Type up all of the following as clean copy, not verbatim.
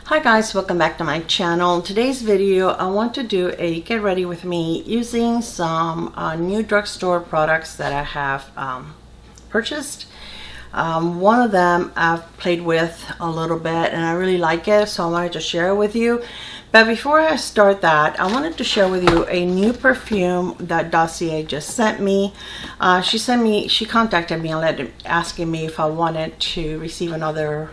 Hi guys, welcome back to my channel. In today's video I want to do a get ready with me using some new drugstore products that I have purchased. One of them I've played with a little bit and I really like it, so I wanted to share it with you. But before I start that, I wanted to share with you a new perfume that Dossier just sent me. She contacted me and asking me if I wanted to receive another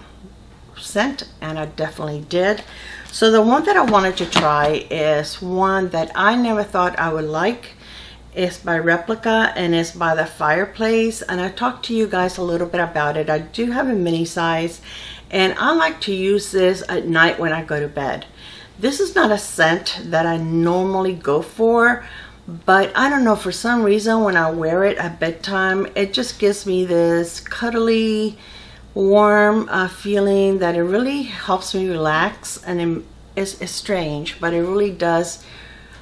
scent, and I definitely did. So the one that I wanted to try is one that I never thought I would like. It's by Replica and it's by the Fireplace, and I talked to you guys a little bit about it. I do have a mini size and I like to use this at night when I go to bed. This is not a scent that I normally go for, but I don't know, for some reason when I wear it at bedtime it just gives me this cuddly warm feeling that it really helps me relax. And it's strange, but it really does.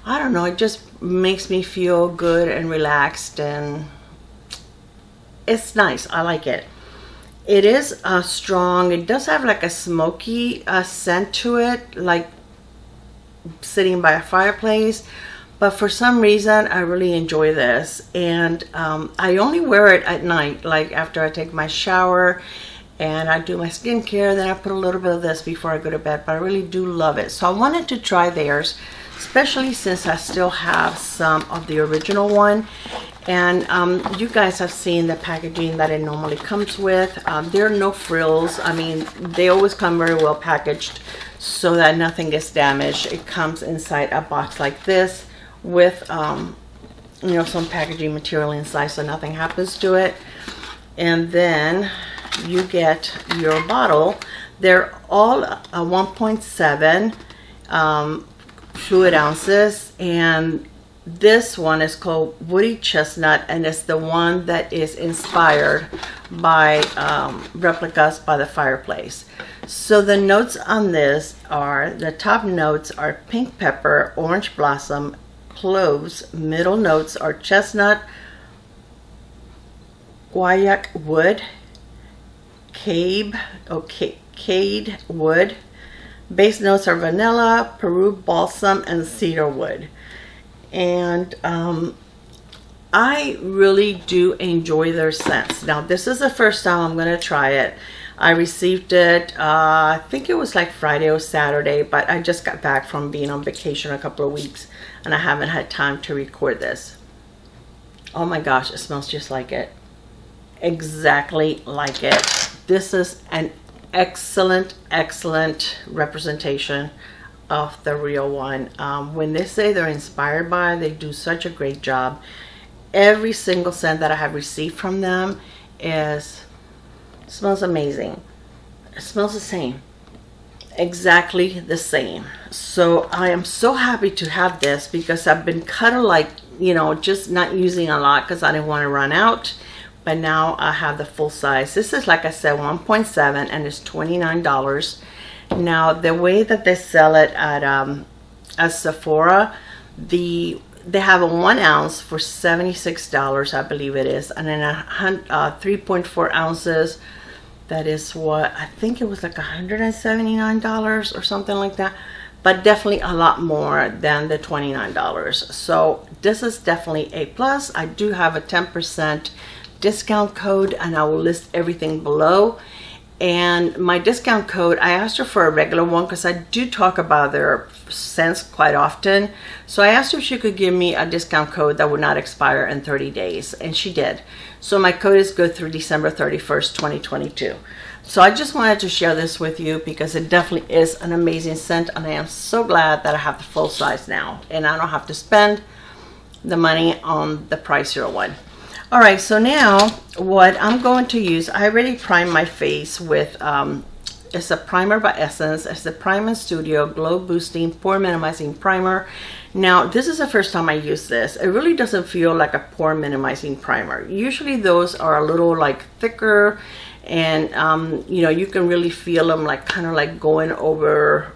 I don't know, it just makes me feel good and relaxed, and it's nice. I like it. It is strong. It does have like a smoky scent to it, like sitting by a fireplace, but for some reason I really enjoy this. And I only wear it at night, like after I take my shower and I do my skincare, then I put a little bit of this before I go to bed. But I really do love it, so I wanted to try theirs, especially since I still have some of the original one. And you guys have seen the packaging that it normally comes with. There are no frills. I mean, they always come very well packaged so that nothing gets damaged. It comes inside a box like this with you know, some packaging material inside so nothing happens to it. And then you get your bottle. They're all 1.7 fluid ounces, and this one is called Woody Chestnut, and it's the one that is inspired by Replicas by the Fireplace. So the notes on this are, the top notes are pink pepper, orange blossom, cloves. Middle notes are chestnut, guaiac wood, cade wood. Base notes are vanilla, Peru balsam, and cedar wood. And I really do enjoy their scents. Now this is the first time I'm going to try it. I received it I think it was like Friday or Saturday, but I just got back from being on vacation a couple of weeks and I haven't had time to record this. Oh my gosh, it smells just like it. Exactly like it. This is an excellent representation of the real one. When they say they're inspired by, they do such a great job. Every single scent that I have received from them smells amazing. It smells the same, exactly the same. So I am so happy to have this, because I've been kind of like, you know, just not using a lot because I didn't want to run out. But now I have the full size. This is, like I said, 1.7 and it's $29. Now the way that they sell it at Sephora, they have a 1 ounce for $76, I believe it is, and then 3.4 ounces, that is what I think it was, like $179 or something like that, but definitely a lot more than the $29. So this is definitely a plus. I do have a 10% discount code, and I will list everything below. And my discount code, I asked her for a regular one because I do talk about their scents quite often. So I asked her if she could give me a discount code that would not expire in 30 days, and she did. So my code is good through December 31st, 2022. So I just wanted to share this with you because it definitely is an amazing scent, and I am so glad that I have the full size now and I don't have to spend the money on the pricier one. All right, so now what I'm going to use, I already primed my face with, it's a primer by Essence. It's the Prime & Studio Glow Boosting Pore Minimizing Primer. Now, this is the first time I use this. It really doesn't feel like a pore minimizing primer. Usually those are a little like thicker, and you know, you can really feel them like kind of like going over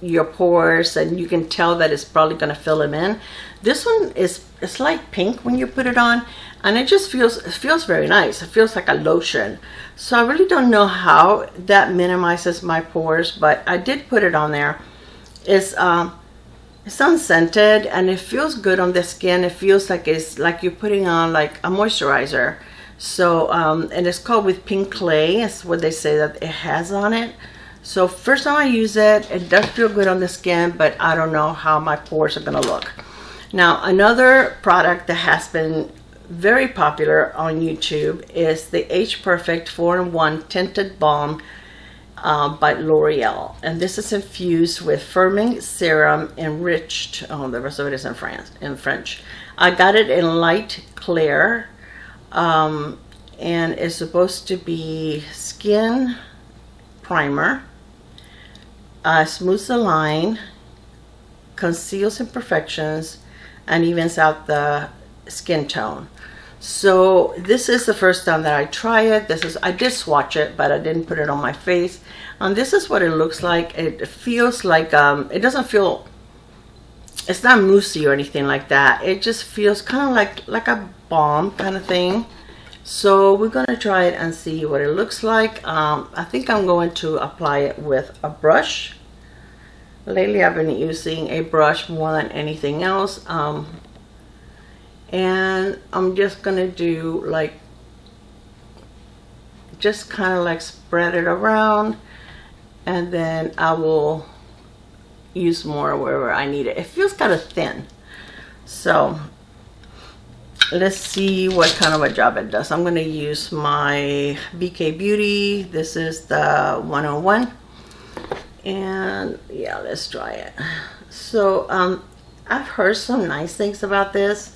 your pores, and you can tell that it's probably going to fill them in. This one it's like pink when you put it on, and it just feels very nice. It feels like a lotion. So I really don't know how that minimizes my pores, but I did put it on there. It's unscented and it feels good on the skin. It feels like it's like you're putting on like a moisturizer. So and it's called with pink clay. It's what they say that it has on it. So first time I use it, it does feel good on the skin, but I don't know how my pores are gonna look. Now another product that has been very popular on YouTube is the Age Perfect 4-in-1 Tinted Balm by L'Oreal, and this is infused with firming serum enriched. Oh, the rest of it is in French. I got it in light clear, and it's supposed to be skin primer, smooths the line, conceals imperfections, and evens out the skin tone. So this is the first time that I try it. I did swatch it, but I didn't put it on my face. And this is what it looks like. It feels like it doesn't feel, it's not moussey or anything like that. It just feels kind of like a balm kind of thing. So we're gonna try it and see what it looks like. I think I'm going to apply it with a brush. Lately I've been using a brush more than anything else. And I'm just gonna do like, just kind of like spread it around, and then I will use more wherever I need it. It feels kind of thin. So let's see what kind of a job it does. I'm gonna use my BK Beauty. This is the 101. And yeah, let's try it. So I've heard some nice things about this.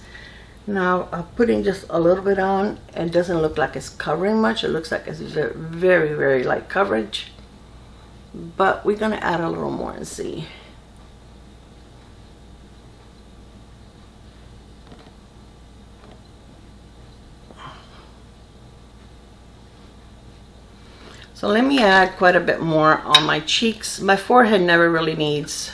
Now I'm putting just a little bit on. It doesn't look like it's covering much. It looks like it's very, very light coverage. But we're gonna add a little more and see. So let me add quite a bit more on my cheeks. My forehead never really needs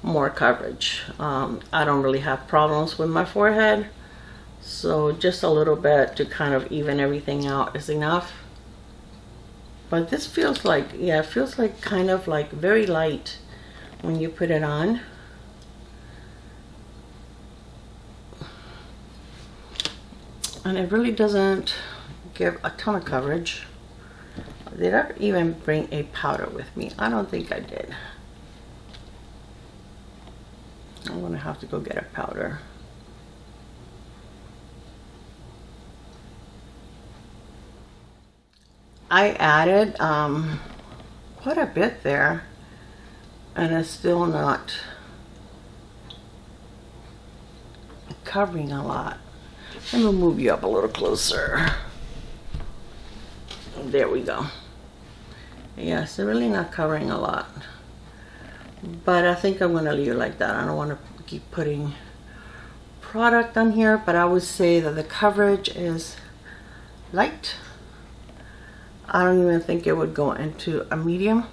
more coverage. I don't really have problems with my forehead, so just a little bit to kind of even everything out is enough. But this feels like, yeah, it feels like kind of like very light when you put it on. And it really doesn't give a ton of coverage. Did I even bring a powder with me? I don't think I did. I'm gonna have to go get a powder. I added quite a bit there, and it's still not covering a lot. Let me move you up a little closer. There we go. Yes, they're really not covering a lot. But I think I'm gonna leave it like that. I don't want to keep putting product on here, but I would say that the coverage is light. I don't even think it would go into a medium.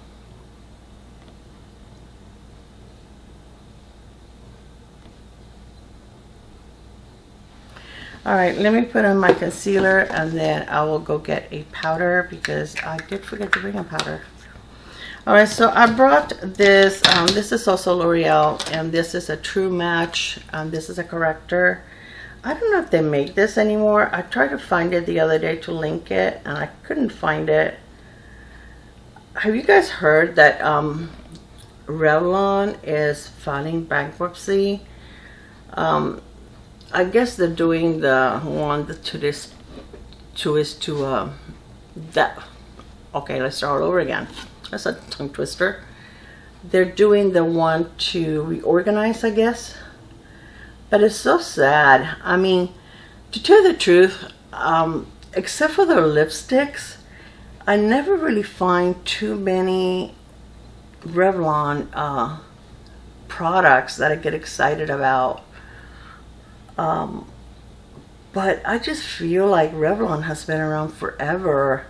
All right, let me put on my concealer, and then I will go get a powder because I did forget to bring a powder. All right, so I brought this. This is also L'Oreal, and this is a True Match. This is a corrector. I don't know if they make this anymore. I tried to find it the other day to link it, and I couldn't find it. Have you guys heard that Revlon is filing bankruptcy? I guess they're doing the one to this, that. Okay, let's start all over again. That's a tongue twister. They're doing the one to reorganize, I guess. But it's so sad. I mean, to tell the truth, except for their lipsticks, I never really find too many Revlon products that I get excited about. But I just feel like Revlon has been around forever.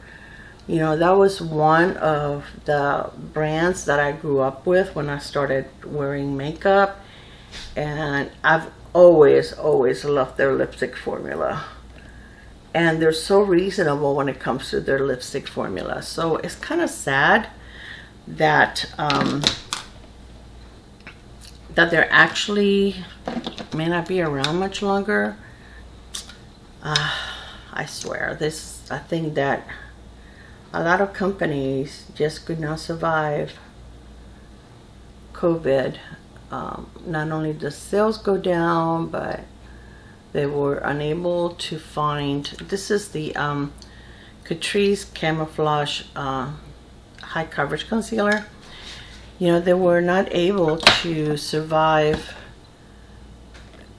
You know, that was one of the brands that I grew up with when I started wearing makeup, and I've always loved their lipstick formula, and they're so reasonable when it comes to their lipstick formula. So it's kind of sad that that they're actually may not be around much longer. I swear, this is a thing that a lot of companies just could not survive COVID. Not only did sales go down, but they were unable to find, this is the Catrice Camouflage High Coverage Concealer. You know, they were not able to survive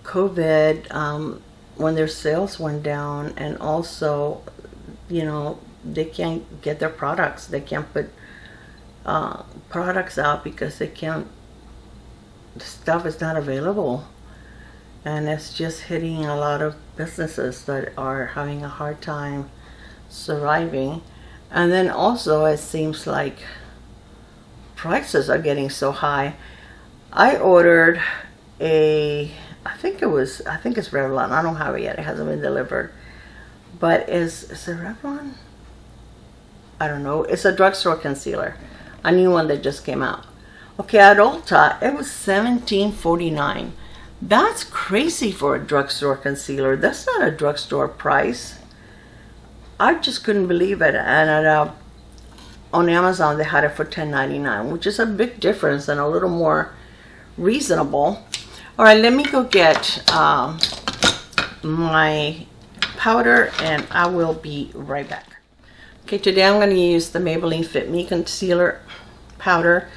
COVID when their sales went down, and also, you know, they can't get their products. They can't put products out because they can't, the stuff is not available. And it's just hitting a lot of businesses that are having a hard time surviving. And then also it seems like prices are getting so high. I ordered a, I think it's Revlon. I don't have it yet. It hasn't been delivered. But is it Revlon? I don't know. It's a drugstore concealer. A new one that just came out. Okay, at Ulta, it was $17.49. That's crazy for a drugstore concealer. That's not a drugstore price. I just couldn't believe it. And on Amazon, they had it for $10.99, which is a big difference and a little more reasonable. All right, let me go get my powder, and I will be right back. Okay, today I'm going to use the Maybelline Fit Me Concealer Powder,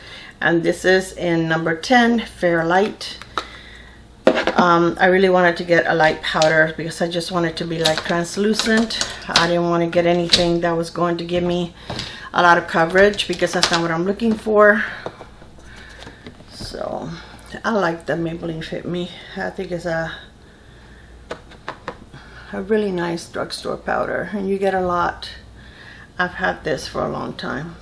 and this is in number 10, Fair Light. I really wanted to get a light powder because I just wanted to be like translucent. I didn't want to get anything that was going to give me a lot of coverage because that's not what I'm looking for. So I like the Maybelline Fit Me. I think it's a really nice drugstore powder, and you get a lot. I've had this for a long time.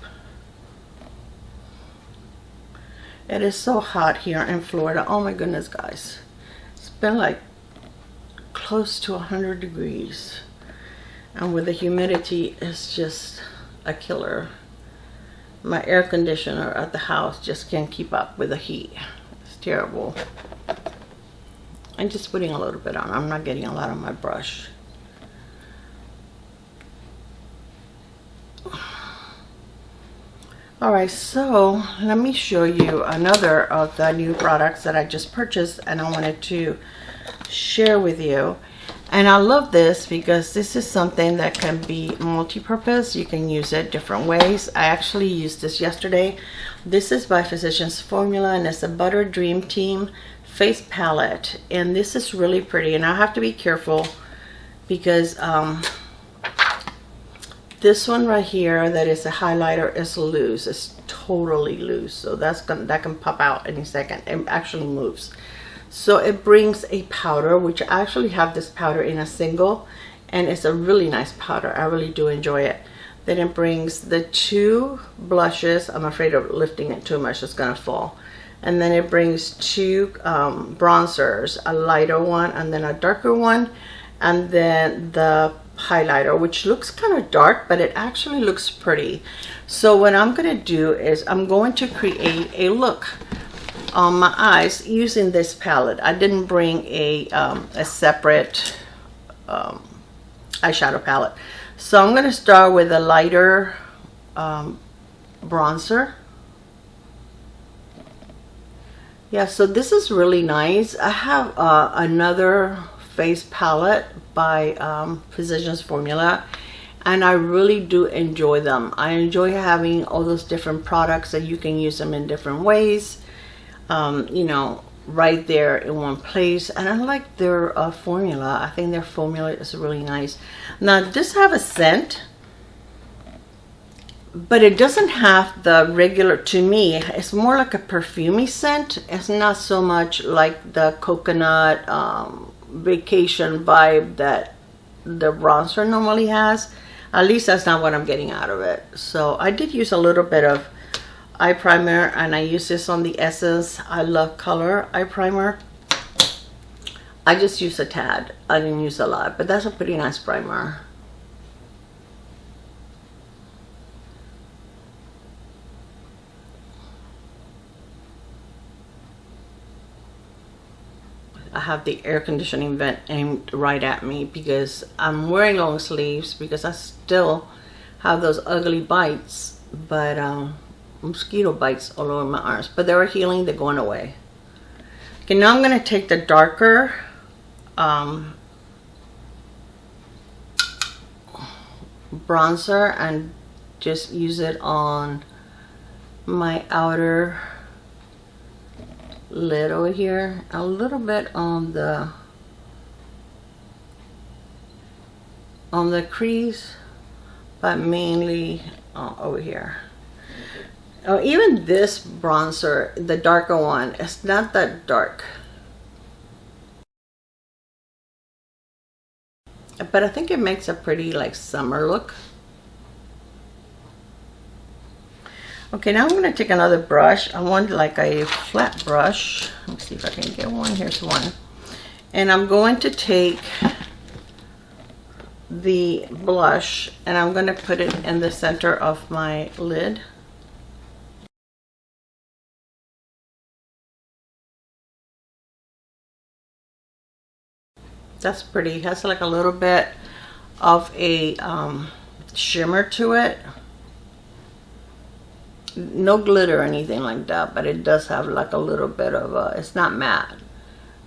It is so hot here in Florida. Oh my goodness, guys. It's been like close to 100 degrees. And with the humidity, it's just a killer. My air conditioner at the house just can't keep up with the heat. It's terrible. I'm just putting a little bit on. I'm not getting a lot on my brush. Alright, so let me show you another of the new products that I just purchased, and I wanted to share with you. And I love this because this is something that can be multi-purpose. You can use it different ways. I actually used this yesterday. This is by Physicians Formula, and it's a Butter Dream Team face palette, and this is really pretty. And I have to be careful because this one right here, that is a highlighter, is loose. It's totally loose, so that can pop out any second. It actually moves. So it brings a powder, which I actually have this powder in a single, and it's a really nice powder. I really do enjoy it. Then it brings the two blushes. I'm afraid of lifting it too much, it's gonna fall. And then it brings two bronzers, a lighter one and then a darker one, and then the highlighter, which looks kind of dark, but it actually looks pretty. So what I'm going to do is I'm going to create a look on my eyes using this palette. I didn't bring a separate eyeshadow palette. So I'm going to start with a lighter bronzer. Yeah, so this is really nice. I have another face palette by Physicians Formula, and I really do enjoy them. I enjoy having all those different products that you can use them in different ways, you know, right there in one place. And I like their formula. I think their formula is really nice. Now this have a scent, but it doesn't have the regular, to me it's more like a perfumey scent. It's not so much like the coconut vacation vibe that the bronzer normally has. At least that's not what I'm getting out of it. So I did use a little bit of eye primer, and I use this on the Essence I Love Color eye primer. I just used a tad. I didn't use a lot, but that's a pretty nice primer. I have the air conditioning vent aimed right at me because I'm wearing long sleeves because I still have those ugly bites, but mosquito bites all over my arms, but they were healing, they're going away. Okay, now I'm going to take the darker bronzer and just use it on my outer lid over here, a little bit on the crease, but mainly over here. Oh, even this bronzer, the darker one, it's not that dark, but I think it makes a pretty like summer look. Okay, now I'm going to take another brush. I want like a flat brush. Let me see if I can get one. Here's one. And I'm going to take the blush and I'm going to put it in the center of my lid. That's pretty. It has like a little bit of a shimmer to it. No glitter or anything like that, but it does have like a little bit of a, it's not matte, it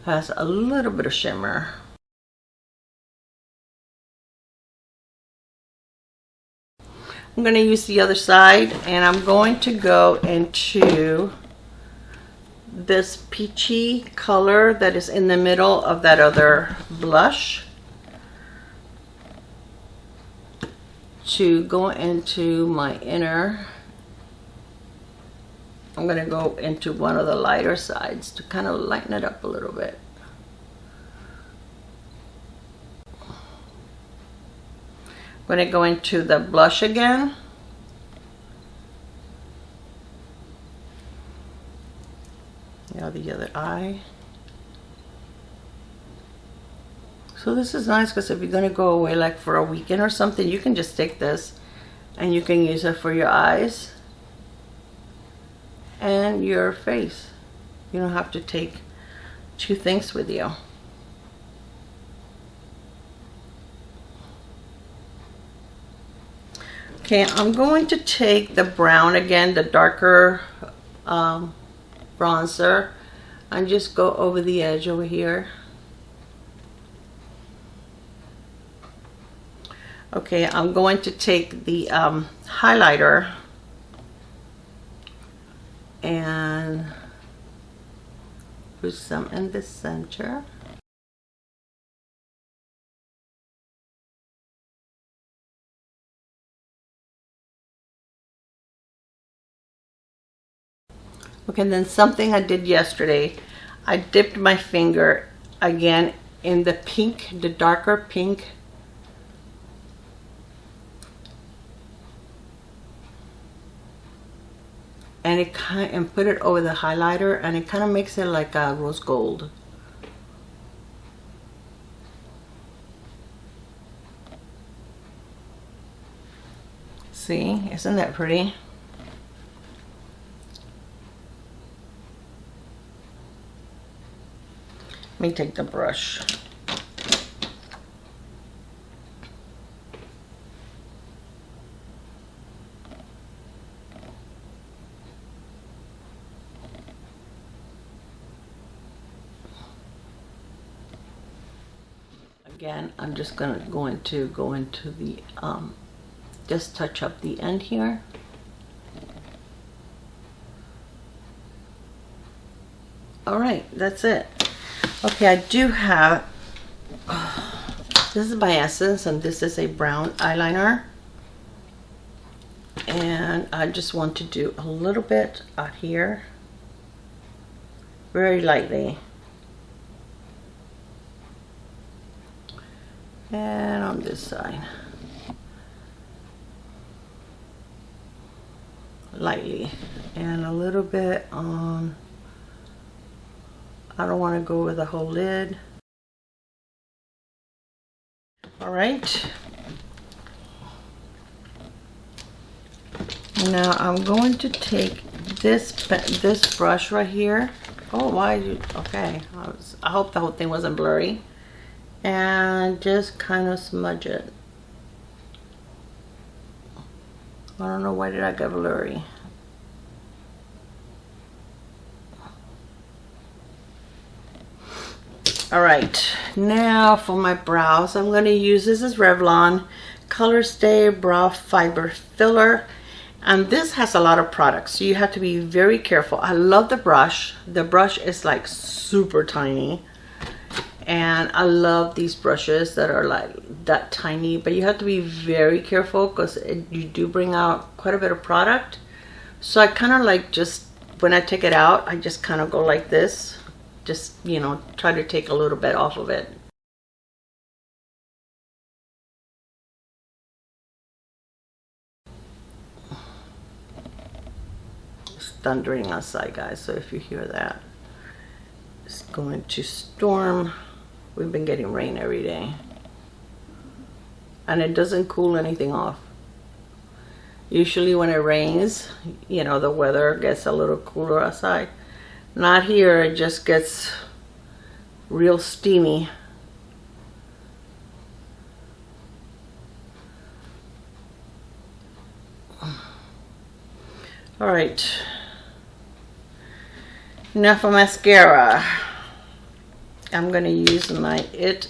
has a little bit of shimmer. I'm going to use the other side, and I'm going to go into this peachy color that is in the middle of that other blush to go into my inner. I'm going to go into one of the lighter sides to kind of lighten it up a little bit. I'm going to go into the blush again. Now the other eye. So this is nice because if you're going to go away like for a weekend or something, you can just take this and you can use it for your eyes and your face. You don't have to take two things with you. Okay, I'm going to take the brown again, the darker bronzer, and just go over the edge over here. Okay, I'm going to take the highlighter and put some in the center. Okay, and then something I did yesterday, I dipped my finger again in the pink, the darker pink. And it and put it over the highlighter, and it kind of makes it like a rose gold. See, isn't that pretty? Let me take the brush. Again, I'm just going to go into the just touch up the end here. All right, that's it. Okay, I do have this is by Essence, and this is a brown eyeliner, and I just want to do a little bit out here, very lightly. And on this side. lightly, and a little bit on, I don't want to go over the whole lid. All right, now I'm going to take this brush right here. Oh, why you, okay, I hope the whole thing wasn't blurry, and just kind of smudge it. I don't know why did I get blurry. All right, now for my brows, I'm going to use, this is Revlon ColorStay Brow Fiber Filler. And this has a lot of products, so you have to be very careful. I love the brush. The brush is like super tiny. And I love these brushes that are like that tiny, but you have to be very careful because you do bring out quite a bit of product. So I kind of like, just when I take it out, I just kind of go like this. Just, you know, try to take a little bit off of it. Thundering outside, guys, so if you hear that, it's going to storm. We've been getting rain every day, and it doesn't cool anything off. Usually when it rains, you know, the weather gets a little cooler outside. Not here, it just gets real steamy. All right, now for mascara, I'm going to use my IT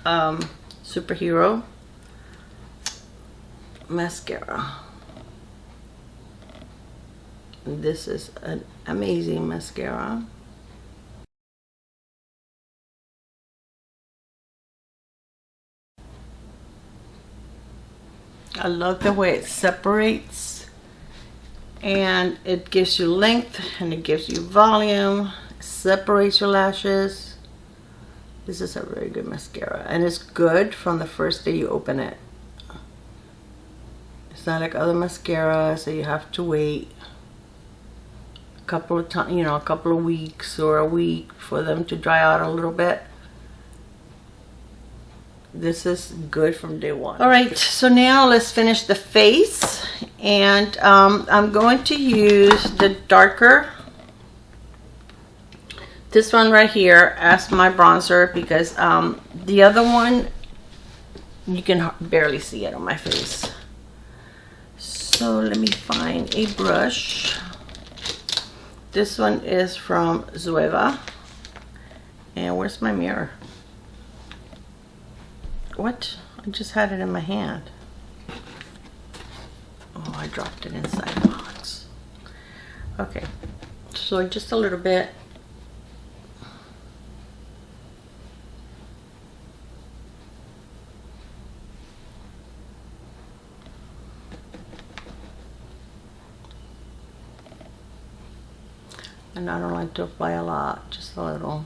Superhero mascara. This is an amazing mascara. I love the way it separates, and it gives you length and it gives you volume, separates your lashes. This is a very good mascara, and it's good from the first day you open it. It's not like other mascaras, so you have to wait a couple of times, you know, a couple of weeks or a week for them to dry out a little bit. This is good from day one. All right, so now let's finish the face, and I'm going to use the darker, this one right here, as my bronzer, because the other one you can barely see it on my face. So let me find a brush. This one is from Zoeva, and where's my mirror? What? I just had it in my hand. Oh, I dropped it inside the box. Okay, so just a little bit. And I don't like to apply a lot, just a little.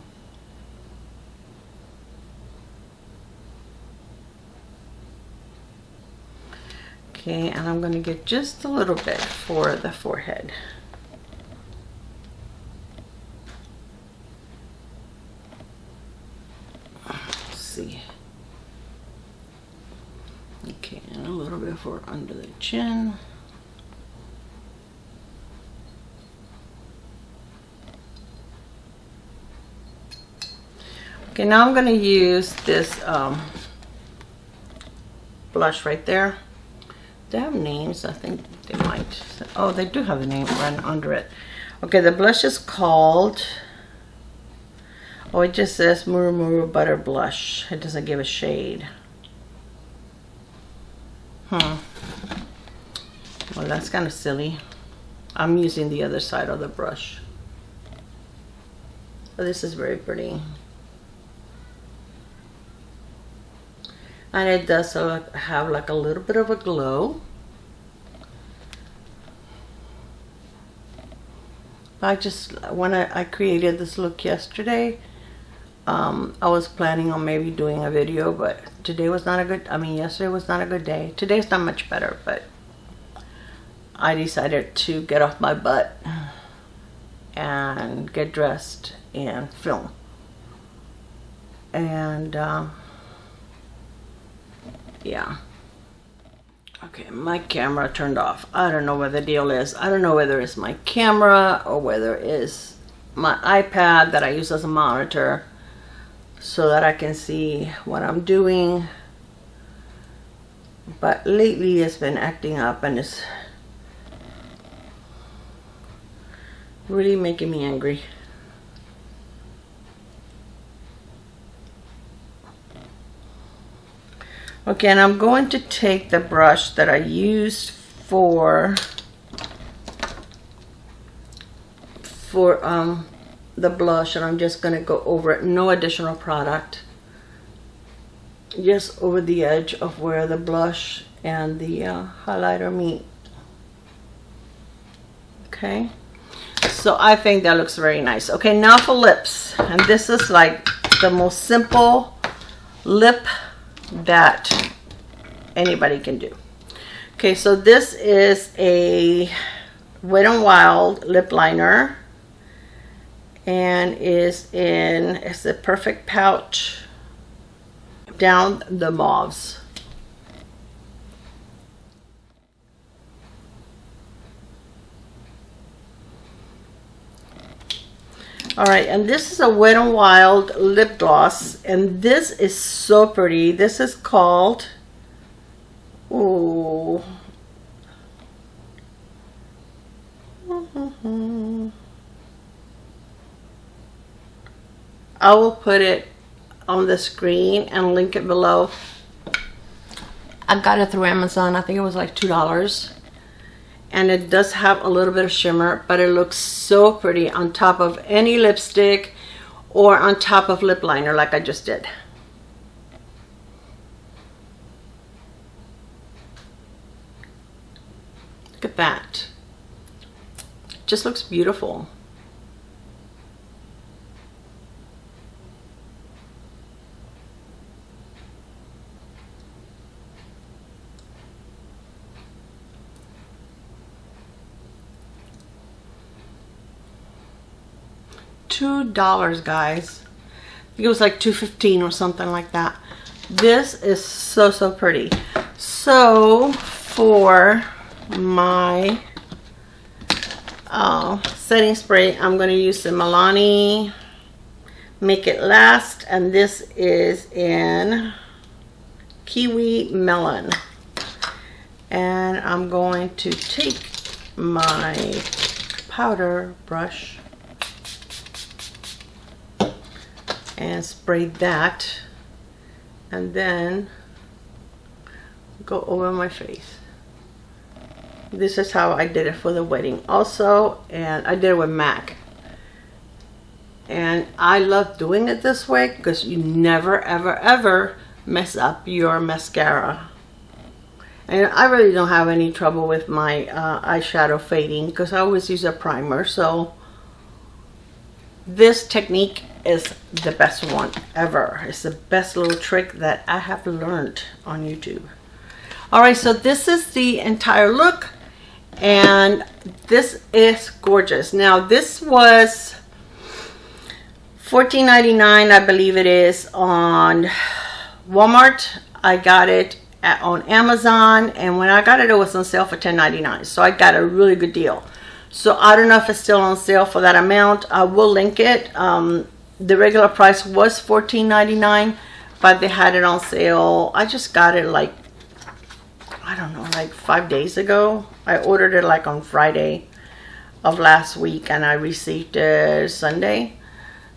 Okay, and I'm going to get just a little bit for the forehead. Let's see. Okay, and a little bit for under the chin. Okay, now I'm going to use this blush right there. They have names, I think they might. Oh, they do have the name right under it. Okay, the blush is called, oh, it just says Muru Muru Butter Blush. It doesn't give a shade. Well, that's kind of silly. I'm using the other side of the brush. But this is very pretty. And it does have like a little bit of a glow. When I created this look yesterday, I was planning on maybe doing a video, but today was not a good, yesterday was not a good day. Today's not much better, but I decided to get off my butt and get dressed and film. And yeah. Okay, my camera turned off. I don't know what the deal is. I don't know whether it's my camera or whether it's my iPad that I use as a monitor so that I can see what I'm doing. But lately it's been acting up and it's really making me angry. Okay, and I'm going to take the brush that I used for the blush, and I'm just going to go over it. No additional product. Just over the edge of where the blush and the highlighter meet. Okay. So I think that looks very nice. Okay, now for lips. And this is like the most simple lip that anybody can do. Okay, so this is a Wet n Wild lip liner, and it's a Perfect Pouch down the Mauves. All right, and this is a Wet n Wild lip gloss, and this is so pretty. This is called, oh, I will put it on the screen and link it below. I got it through Amazon. I think it was like $2. And it does have a little bit of shimmer, but it looks so pretty on top of any lipstick or on top of lip liner like I just did. Look at that. It just looks beautiful. $2, guys. I think it was like $2.15 or something like that. This is so pretty. So for my setting spray, I'm going to use the Milani Make It Last, and this is in Kiwi Melon. And I'm going to take my powder brush and spray that, and then go over my face. This is how I did it for the wedding also, and I did it with MAC. And I love doing it this way because you never ever mess up your mascara. And I really don't have any trouble with my eyeshadow fading because I always use a primer. So this technique is the best one ever. It's the best little trick that I have learned on YouTube. Alright, so this is the entire look, and this is gorgeous. Now this was $14.99, I believe it is, on Walmart. I got it on Amazon, and when I got it, it was on sale for $10.99. So I got a really good deal. So I don't know if it's still on sale for that amount. I will link it. The regular price was $14.99, but they had it on sale. I just got it like, I don't know, like 5 days ago. I ordered it like on Friday of last week, and I received it Sunday.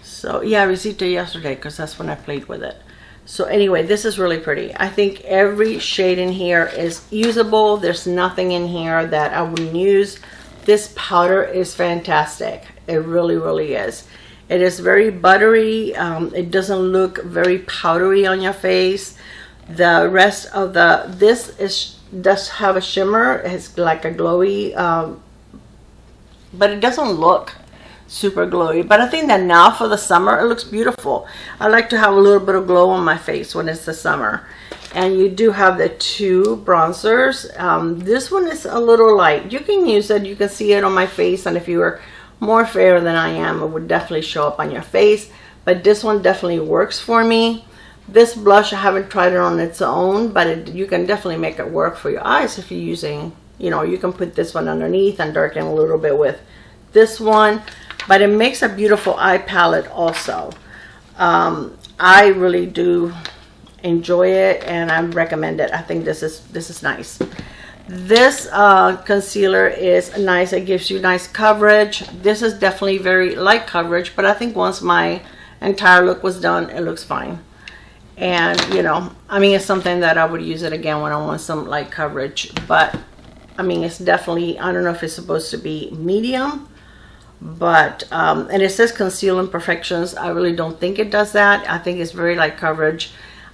So yeah, I received it yesterday because that's when I played with it. So anyway, this is really pretty. I think every shade in here is usable. There's nothing in here that I wouldn't use. This powder is fantastic. It really is. It is very buttery. It doesn't look very powdery on your face. The rest of does have a shimmer. It's like a glowy, but it doesn't look super glowy. But I think that now for the summer, it looks beautiful. I like to have a little bit of glow on my face when it's the summer. And you do have the two bronzers. This one is a little light. You can use it. You can see it on my face. And if you were more fair than I am, it would definitely show up on your face. But this one definitely works for me. This blush, I haven't tried it on its own, but you can definitely make it work for your eyes if you're using, you know, you can put this one underneath and darken a little bit with this one. But it makes a beautiful eye palette also. I really do enjoy it, and I recommend it. I think this is nice. This concealer is nice. It gives you nice coverage. This is definitely very light coverage, but I think once my entire look was done, it looks fine. And you know, I mean, it's something that I would use it again when I want some light coverage. But I mean, it's definitely, I don't know if it's supposed to be medium, but and it says conceal imperfections. I really don't think it does that. I think it's very light coverage.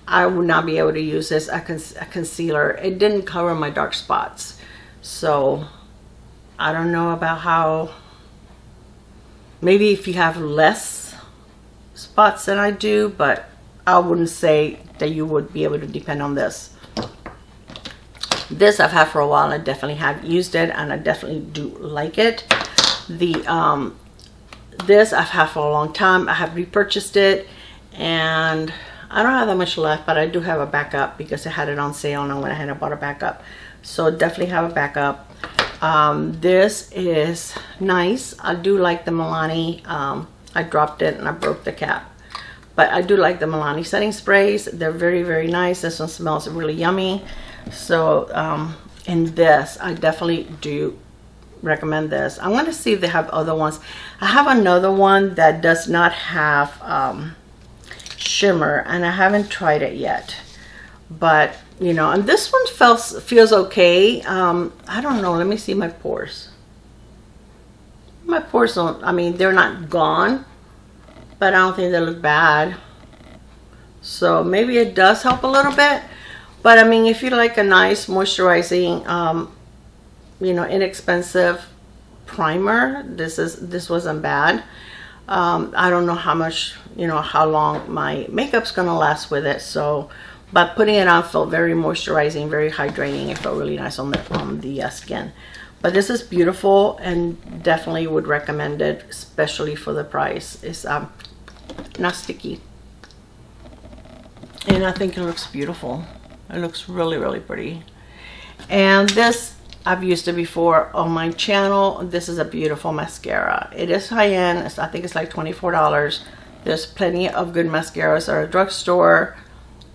I would not be able to use this as a concealer. It didn't cover my dark spots, so I don't know about how. Maybe if you have less spots than I do, but I wouldn't say that you would be able to depend on this. This I've had for a while. I definitely have used it, and I definitely do like it. The this I've had for a long time. I have repurchased it, and I don't have that much left, but I do have a backup because I had it on sale and I went ahead and bought a backup. So definitely have a backup. This is nice. I do like the Milani. I dropped it and I broke the cap. But I do like the Milani setting sprays. They're very, very nice. This one smells really yummy. So in this, I definitely do recommend this. I'm going to see if they have other ones. I have another one that does not have shimmer, and I haven't tried it yet. But you know, and this one feels okay. I don't know. Let me see my pores. My pores don't, I mean, they're not gone, but I don't think they look bad. So maybe it does help a little bit. But I mean, if you like a nice moisturizing, you know, inexpensive primer, this wasn't bad. I don't know how much, you know, how long my makeup's gonna last with it. So, but putting it on felt very moisturizing, very hydrating. It felt really nice on the skin. But this is beautiful, and definitely would recommend it, especially for the price. It's not sticky, and I think it looks beautiful. It looks really, really pretty. And this, I've used it before on my channel. This is a beautiful mascara. It is high-end. I think it's like $24. There's plenty of good mascaras at a drugstore.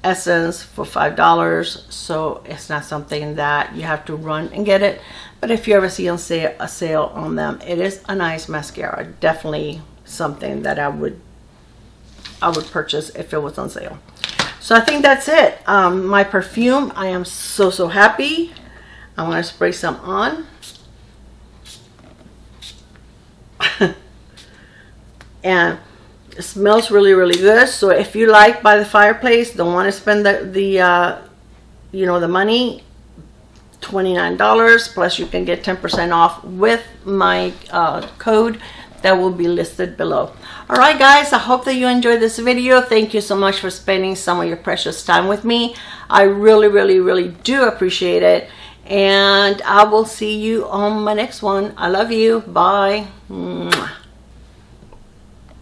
Essence for $5. So it's not something that you have to run and get it. But if you ever see a sale on them, it is a nice mascara. Definitely something that I would purchase if it was on sale. So I think that's it. My perfume, I am so happy. I'm going to spray some on. And it smells really, really good. So if you like by the fireplace, don't want to spend the you know, the money, $29, plus you can get 10% off with my code that will be listed below. All right, guys, I hope that you enjoyed this video. Thank you so much for spending some of your precious time with me. I really, really, really do appreciate it. And I will see you on my next one. I love you. Bye. Mwah.